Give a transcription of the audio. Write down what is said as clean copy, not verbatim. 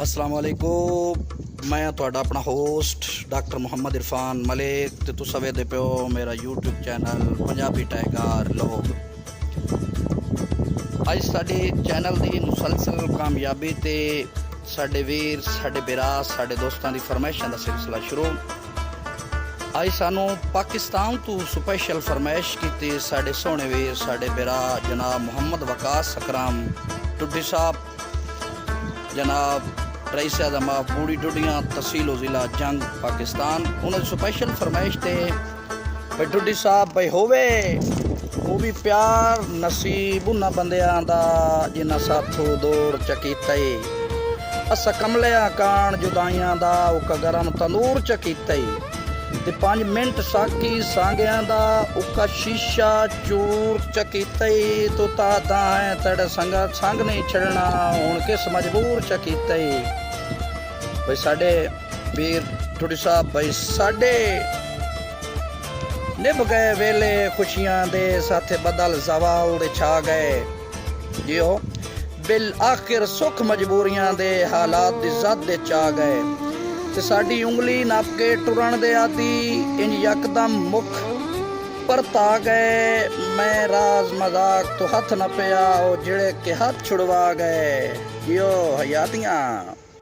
अस्सलाम वालेकुम। मैं तुहाडा अपना होस्ट डॉक्टर मुहम्मद इरफान मलिक ते तुसां वेखदे पियो मेरा यूट्यूब चैनल पंजाबी टाइगर लोग। अज साडे चैनल की मुसलसल कामयाबी ते साडे वीर साडे बिरा साडे दोस्तां दी फरमाइशां दा सिलसिला शुरू। अज सानू पाकिस्तान तो स्पैशल फरमाइश की साडे सोहने वीर साडे बिरा जनाब मुहम्मद वकास अकरम टुड्डी साहब, जनाब रईस आज़म बूढ़ी डुडियाँ तहसील ज़िला जंग पाकिस्तान, उन्होंने स्पैशल फरमाइश थे भाई डुडी साहब भाई होवे वो भी प्यार नसीब उन्होंने बंदियां दा जिन्ना साथों दौड़ चकीता अस कमलिया कान जुदाइयां दा उका गरम तंदूर चकीता ते 5 मिनट साकी सांगियां दा उका शीशा चूर चकीता तो तादा है तेरे संगा संग नहीं छड़ना हुण किस मजबूर चकीता भाई साडे वीर टुडी साहब भाई साडे निभ गए वेले खुशियां दे साथे बदल जवाल दे छा गए जियो बिल आखिर सुख मजबूरियां दे हालात दी जद दे चा गए ते साडी उंगली नप के टुरन दे आदि इंज यकदम मुख परता गए। मैं राज मजाक तो हथ न पिया ओ जिड़े के हाथ छुड़वा गए जियो हयातियां।